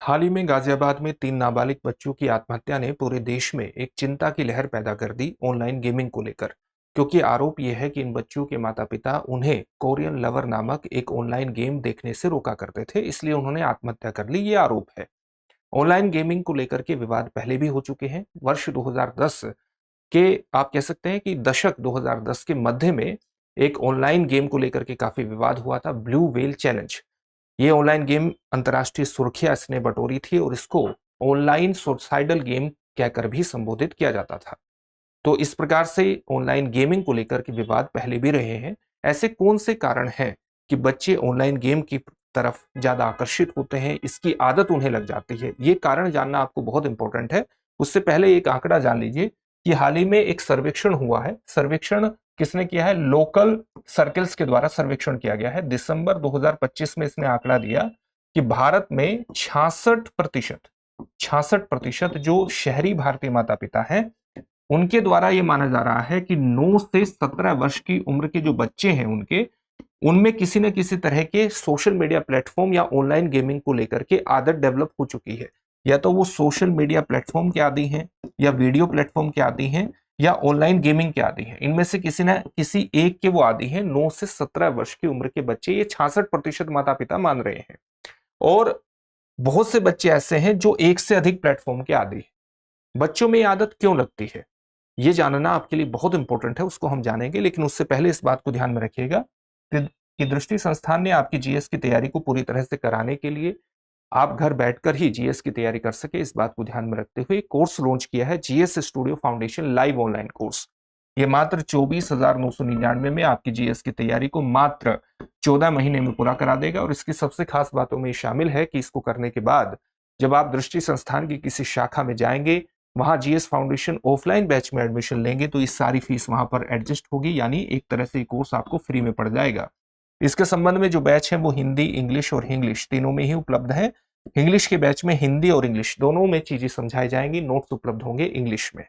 हाल ही में गाजियाबाद में 3 नाबालिग बच्चों की आत्महत्या ने पूरे देश में एक चिंता की लहर पैदा कर दी ऑनलाइन गेमिंग को लेकर। क्योंकि आरोप यह है कि इन बच्चों के माता-पिता उन्हें कोरियन लवर नामक एक ऑनलाइन गेम देखने से रोका करते थे, इसलिए उन्होंने आत्महत्या कर ली, ये आरोप है। ऑनलाइन गेमिंग को लेकर के विवाद पहले भी हो चुके हैं। वर्ष 2010 के आप कह सकते हैं कि दशक 2010 के मध्य में एक ऑनलाइन गेम को लेकर के काफ़ी विवाद हुआ था, ब्लू व्हेल चैलेंज। ये ऑनलाइन गेम अंतर्राष्ट्रीय सुर्खियां इसने बटोरी थी और इसको ऑनलाइन सुसाइडल गेम कहकर भी संबोधित किया जाता था। तो इस प्रकार से ऑनलाइन गेमिंग को लेकर के विवाद पहले भी रहे हैं। ऐसे कौन से कारण हैं कि बच्चे ऑनलाइन गेम की तरफ ज़्यादा आकर्षित होते हैं, इसकी आदत उन्हें लग जाती है? ये कारण जानना आपको बहुत इंपॉर्टेंट है। उससे पहले एक आंकड़ा जान लीजिए कि हाल ही में एक सर्वेक्षण हुआ है। सर्वेक्षण किसने किया है? लोकल सर्कल्स के द्वारा सर्वेक्षण किया गया है। दिसंबर 2025 में इसने आंकड़ा दिया कि भारत में 66% जो शहरी भारतीय माता-पिता हैं, उनके द्वारा ये माना जा रहा है कि 9 से 17 वर्ष की उम्र के जो बच्चे हैं उनमें किसी न किसी तरह के सोशल मीडिया प्लेटफ़ॉर्म या ऑनलाइन गेमिंग को लेकर के आदत डेवलप हो चुकी है। या तो वो सोशल मीडिया प्लेटफ़ॉर्म के आदी हैं, या वीडियो प्लेटफ़ॉर्म के आदी हैं, या ऑनलाइन गेमिंग के आदी हैं। इनमें से किसी न किसी एक के वो आदी हैं। 9 से 17 वर्ष की उम्र के बच्चे, ये 66% माता-पिता मान रहे हैं। और बहुत से बच्चे ऐसे हैं जो एक से अधिक प्लेटफ़ॉर्म के आदी हैं। बच्चों में ये आदत क्यों लगती है? ये जानना आपके लिए बहुत इंपॉर्टेंट है, उसको हम जानेंगे। लेकिन उससे पहले इस बात को ध्यान में रखिएगा कि दृष्टि संस्थान ने आपकी जीएस की तैयारी को पूरी तरह से कराने के लिए आप घर बैठकर ही जीएस की तैयारी कर सके, इस बात को ध्यान में रखते हुए कोर्स लॉन्च किया है, GS studio foundation live online course. ये मात्र 24,999 में आपकी जीएस की तैयारी को मात्र 14 महीने में पूरा करा देगा। और इसकी सबसे खास बातों में शामिल है कि इसको करने के बाद जब आप दृष्टि संस्थान की किसी शाखा में जाएंगे, वहां जीएस फाउंडेशन ऑफलाइन बैच में एडमिशन लेंगे, तो इस सारी फीस वहां पर एडजस्ट होगी, यानी एक तरह से कोर्स आपको फ्री में पड़ जाएगा। इसके संबंध में जो बैच है वो हिंदी, इंग्लिश और इंग्लिश तीनों में ही उपलब्ध है। इंग्लिश के बैच में हिंदी और इंग्लिश दोनों में चीजें समझाई जाएंगी, नोट्स उपलब्ध होंगे इंग्लिश में।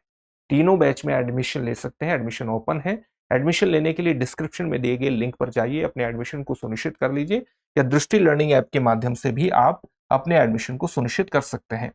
तीनों बैच में एडमिशन ले सकते हैं, एडमिशन ओपन है। एडमिशन लेने के लिए डिस्क्रिप्शन में दिए गए लिंक पर जाइए, अपने एडमिशन को सुनिश्चित कर लीजिए, या दृष्टि लर्निंग ऐप के माध्यम से भी आप अपने एडमिशन को सुनिश्चित कर सकते हैं।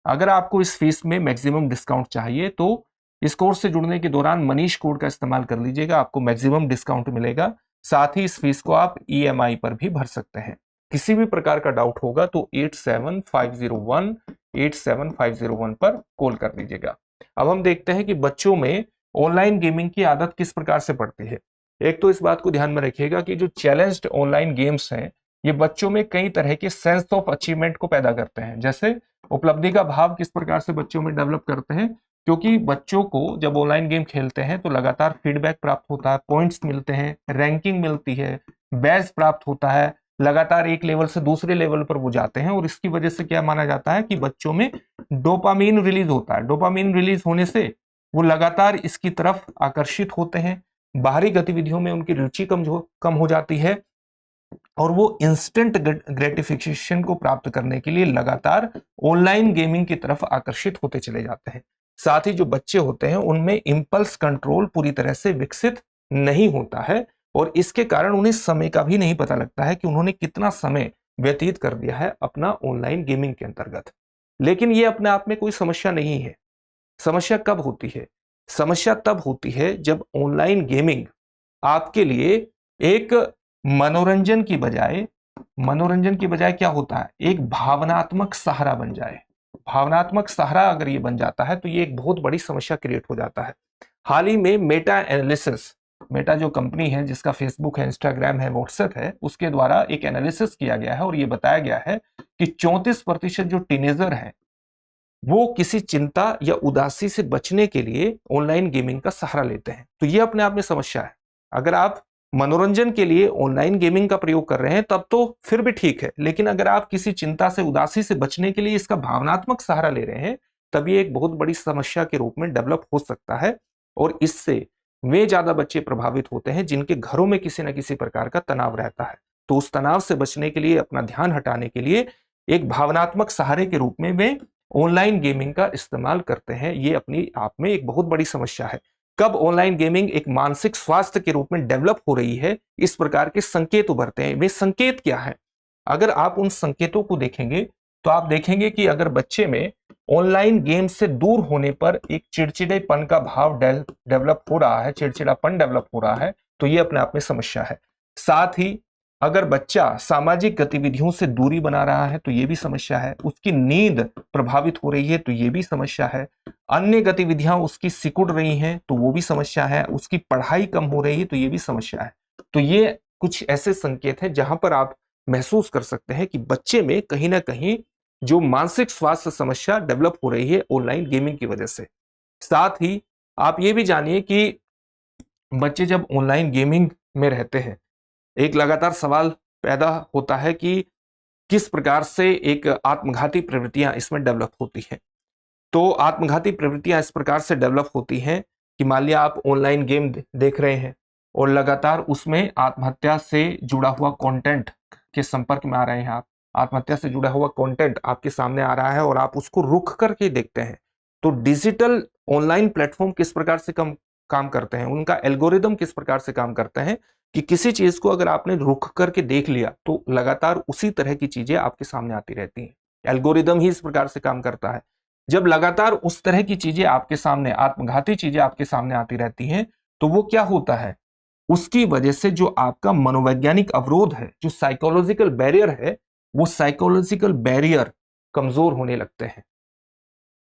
अगर आपको इस फीस में मैक्सिमम डिस्काउंट चाहिए तो इस कोर्स से जुड़ने के दौरान मनीष कोड का इस्तेमाल कर लीजिएगा, आपको मैक्सिमम डिस्काउंट मिलेगा। साथ ही इस फीस को आप ईएमआई पर भी भर सकते हैं। किसी भी प्रकार का डाउट होगा तो 8750187501 पर कॉल कर लीजिएगा। अब हम देखते हैं कि बच्चों में ऑनलाइन गेमिंग की आदत किस प्रकार से पड़ती है। एक तो इस बात को ध्यान में रखिएगा कि जो चैलेंज्ड ऑनलाइन गेम्स हैं, ये बच्चों में कई तरह के सेंस ऑफ अचीवमेंट को पैदा करते हैं। जैसे उपलब्धि का भाव किस प्रकार से बच्चों में डेवलप करते हैं, क्योंकि बच्चों को जब ऑनलाइन गेम खेलते हैं तो लगातार फीडबैक प्राप्त होता है, पॉइंट्स मिलते हैं, रैंकिंग मिलती है, बैज प्राप्त होता है, लगातार एक लेवल से दूसरे लेवल पर वो जाते हैं। और इसकी वजह से क्या माना जाता है कि बच्चों में डोपामीन रिलीज होता है। डोपामीन रिलीज होने से वो लगातार इसकी तरफ आकर्षित होते हैं। बाहरी गतिविधियों में उनकी रुचि कम हो जाती है और वो इंस्टेंट ग्रेटिफिकेशन को प्राप्त करने के लिए लगातार ऑनलाइन गेमिंग की तरफ आकर्षित होते चले जाते हैं। साथ ही जो बच्चे होते हैं उनमें इंपल्स कंट्रोल पूरी तरह से विकसित नहीं होता है और इसके कारण उन्हें समय का भी नहीं पता लगता है कि उन्होंने कितना समय व्यतीत कर दिया है अपना ऑनलाइन गेमिंग के अंतर्गत। लेकिन ये अपने आप में कोई समस्या नहीं है। समस्या कब होती है? समस्या तब होती है जब ऑनलाइन गेमिंग आपके लिए एक मनोरंजन की बजाय क्या होता है, एक भावनात्मक सहारा बन जाए। भावनात्मक सहारा अगर ये बन जाता है तो ये एक बहुत बड़ी समस्या क्रिएट हो जाता है। हाल ही में मेटा जो कंपनी है जिसका फेसबुक है, इंस्टाग्राम है, व्हाट्सएप है, उसके द्वारा एक एनालिसिस किया गया है और ये बताया गया है कि 34% जो टीनेजर हैं वो किसी चिंता या उदासी से बचने के लिए ऑनलाइन गेमिंग का सहारा लेते हैं। तो ये अपने आप में समस्या है। अगर आप मनोरंजन के लिए ऑनलाइन गेमिंग का प्रयोग कर रहे हैं तब तो फिर भी ठीक है, लेकिन अगर आप किसी चिंता से, उदासी से बचने के लिए इसका भावनात्मक सहारा ले रहे हैं तब ये एक बहुत बड़ी समस्या के रूप में डेवलप हो सकता है। और इससे वे ज्यादा बच्चे प्रभावित होते हैं जिनके घरों में किसी न किसी प्रकार का तनाव रहता है। तो उस तनाव से बचने के लिए, अपना ध्यान हटाने के लिए एक भावनात्मक सहारे के रूप में वे ऑनलाइन गेमिंग का इस्तेमाल करते हैं। ये अपनी आप में एक बहुत बड़ी समस्या है। कब ऑनलाइन गेमिंग एक मानसिक स्वास्थ्य के रूप में डेवलप हो रही है, इस प्रकार के संकेत उभरते हैं। वे संकेत क्या है? अगर आप उन संकेतों को देखेंगे तो आप देखेंगे कि अगर बच्चे में ऑनलाइन गेम से दूर होने पर एक चिड़चिड़ेपन का भाव डेवलप हो रहा है, चिड़चिड़ापन डेवलप हो रहा है, तो ये अपने आप में समस्या है। साथ ही अगर बच्चा सामाजिक गतिविधियों से दूरी बना रहा है तो ये भी समस्या है, उसकी नींद प्रभावित हो रही है तो ये भी समस्या है, अन्य गतिविधियां उसकी सिकुड़ रही हैं तो वो भी समस्या है, उसकी पढ़ाई कम हो रही है तो ये भी समस्या है। तो ये कुछ ऐसे संकेत हैं जहां पर आप महसूस कर सकते हैं कि बच्चे में कहीं ना कहीं जो मानसिक स्वास्थ्य समस्या डेवलप हो रही है ऑनलाइन गेमिंग की वजह से। साथ ही आप ये भी जानिए कि बच्चे जब ऑनलाइन गेमिंग में रहते हैं, एक लगातार सवाल पैदा होता है कि किस प्रकार से एक आत्मघाती प्रवृत्तियां इसमें डेवलप होती हैं। तो आत्मघाती प्रवृत्तियां इस प्रकार से डेवलप होती हैं कि मान लिया आप ऑनलाइन गेम देख रहे हैं और लगातार उसमें आत्महत्या से जुड़ा हुआ कंटेंट के संपर्क में आ रहे हैं, आप आत्महत्या से जुड़ा हुआ कंटेंट आपके सामने आ रहा है और आप उसको रुक करके देखते हैं। तो डिजिटल ऑनलाइन प्लेटफॉर्म किस प्रकार से काम करते हैं, उनका एल्गोरिदम किस प्रकार से काम करते हैं कि किसी चीज को अगर आपने रुक करके देख लिया तो लगातार उसी तरह की चीजें आपके सामने आती रहती हैं। एल्गोरिदम ही इस प्रकार से काम करता है। जब लगातार उस तरह की चीजें आपके सामने, आत्मघाती चीजें आपके सामने आती रहती हैं, तो वो क्या होता है, उसकी वजह से जो आपका मनोवैज्ञानिक अवरोध है, जो साइकोलॉजिकल बैरियर है, वो साइकोलॉजिकल बैरियर कमजोर होने लगते हैं।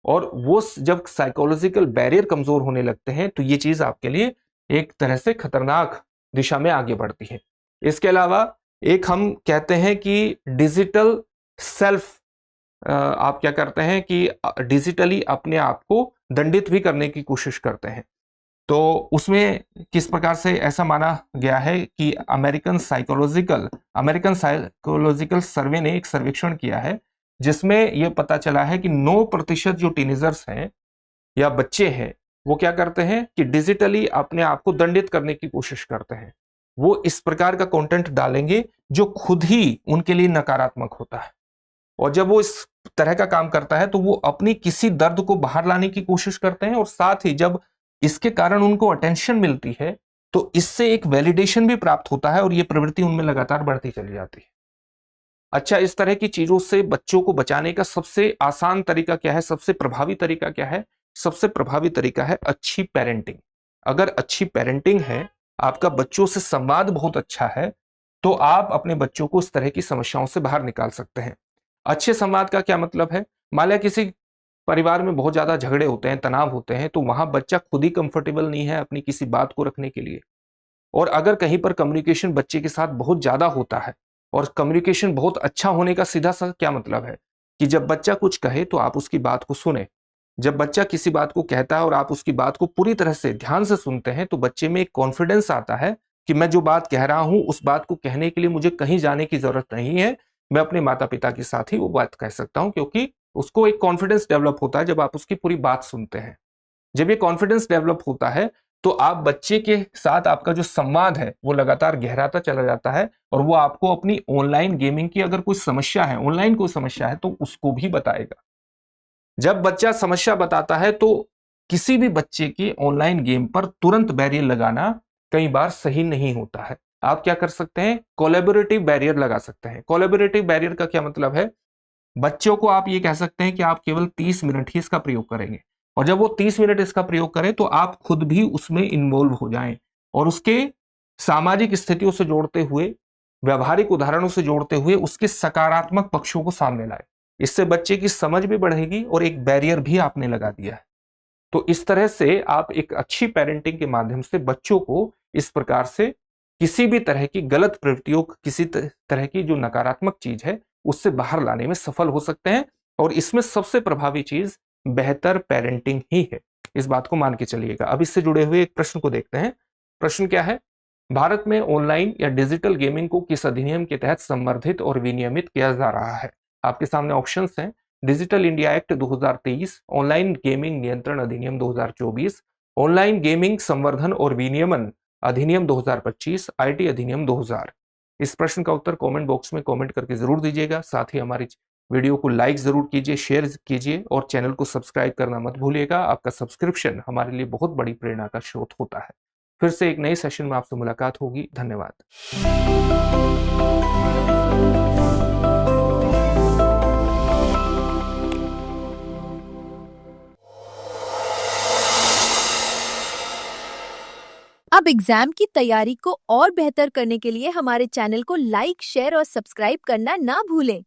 और वो जब साइकोलॉजिकल बैरियर कमजोर होने लगते हैं तो ये चीज आपके लिए एक तरह से खतरनाक दिशा में आगे बढ़ती है। इसके अलावा एक हम कहते हैं कि डिजिटल सेल्फ, आप क्या करते हैं कि डिजिटली अपने आप को दंडित भी करने की कोशिश करते हैं। तो उसमें किस प्रकार से ऐसा माना गया है कि अमेरिकन साइकोलॉजिकल सर्वे ने एक सर्वेक्षण किया है जिसमें यह पता चला है कि 9% जो टीनेजर्स हैं या बच्चे हैं वो क्या करते हैं कि डिजिटली अपने आप को दंडित करने की कोशिश करते हैं। वो इस प्रकार का कंटेंट डालेंगे जो खुद ही उनके लिए नकारात्मक होता है, और जब वो इस तरह का काम करता है तो वो अपनी किसी दर्द को बाहर लाने की कोशिश करते हैं, और साथ ही जब इसके कारण उनको अटेंशन मिलती है तो इससे एक वैलिडेशन भी प्राप्त होता है और ये प्रवृत्ति उनमें लगातार बढ़ती चली जाती है। अच्छा, इस तरह की चीजों से बच्चों को बचाने का सबसे आसान तरीका क्या है, सबसे प्रभावी तरीका क्या है? सबसे प्रभावी तरीका है अच्छी पेरेंटिंग। अगर अच्छी पेरेंटिंग है, आपका बच्चों से संवाद बहुत अच्छा है, तो आप अपने बच्चों को इस तरह की समस्याओं से बाहर निकाल सकते हैं। अच्छे संवाद का क्या मतलब है? मान लिया किसी परिवार में बहुत ज्यादा झगड़े होते हैं, तनाव होते हैं, तो वहां बच्चा खुद ही कंफर्टेबल नहीं है अपनी किसी बात को रखने के लिए, और अगर कहीं पर कम्युनिकेशन बच्चे के साथ बहुत ज्यादा होता है, और कम्युनिकेशन बहुत अच्छा होने का सीधा सा क्या मतलब है कि जब बच्चा कुछ कहे तो आप उसकी बात को सुने। जब बच्चा किसी बात को कहता है और आप उसकी बात को पूरी तरह से ध्यान से सुनते हैं तो बच्चे में एक कॉन्फिडेंस आता है कि मैं जो बात कह रहा हूं उस बात को कहने के लिए मुझे कहीं जाने की जरूरत नहीं है, मैं अपने माता पिता के साथ ही वो बात कह सकता हूं, क्योंकि उसको एक कॉन्फिडेंस डेवलप होता है जब आप उसकी पूरी बात सुनते हैं। जब ये कॉन्फिडेंस डेवलप होता है तो आप बच्चे के साथ आपका जो संवाद है वो लगातार गहराता चला जाता है, और वो आपको अपनी ऑनलाइन गेमिंग की अगर कोई समस्या है, ऑनलाइन कोई समस्या है, तो उसको भी बताएगा। जब बच्चा समस्या बताता है तो किसी भी बच्चे की ऑनलाइन गेम पर तुरंत बैरियर लगाना कई बार सही नहीं होता है। आप क्या कर सकते हैं? कोलैबोरेटिव बैरियर लगा सकते हैं। कोलैबोरेटिव बैरियर का क्या मतलब है? बच्चों को आप ये कह सकते हैं कि आप केवल 30 मिनट ही इसका प्रयोग करेंगे, और जब वो 30 मिनट इसका प्रयोग करें तो आप खुद भी उसमें इन्वॉल्व हो जाएं और उसके सामाजिक स्थितियों से जोड़ते हुए, व्यवहारिक उदाहरणों से जोड़ते हुए उसके सकारात्मक पक्षों को सामने लाए। इससे बच्चे की समझ भी बढ़ेगी और एक बैरियर भी आपने लगा दिया है। तो इस तरह से आप एक अच्छी पेरेंटिंग के माध्यम से बच्चों को इस प्रकार से किसी भी तरह की गलत प्रवृत्तियों, किसी तरह की जो नकारात्मक चीज है उससे बाहर लाने में सफल हो सकते हैं, और इसमें सबसे प्रभावी चीज बेहतर पेरेंटिंग ही है। इस बात को मान के चलिएगा। अब इससे जुड़े हुए एक प्रश्न को देखते हैं। प्रश्न क्या है? भारत में ऑनलाइन या डिजिटल गेमिंग को किस अधिनियम के तहत संवर्धित और विनियमित किया जा रहा है? आपके सामने ऑप्शंस हैं। Digital India act 2023, online gaming नियंत्रण अधिनियम 2024, ऑनलाइन गेमिंग संवर्धन और विनियमन अधिनियम 2025, आईटी अधिनियम 2000। इस प्रश्न का उत्तर कमेंट बॉक्स में कमेंट करके जरूर दीजिएगा। साथ ही हमारी वीडियो को लाइक जरूर कीजिए, शेयर कीजिए और चैनल को सब्सक्राइब करना मत भूलिएगा। आपका सब्सक्रिप्शन हमारे लिए बहुत बड़ी प्रेरणा का स्रोत होता है। फिर से एक नए सेशन में आपसे मुलाकात होगी। धन्यवाद। अब एग्जाम की तैयारी को और बेहतर करने के लिए हमारे चैनल को लाइक, शेयर और सब्सक्राइब करना ना भूलें।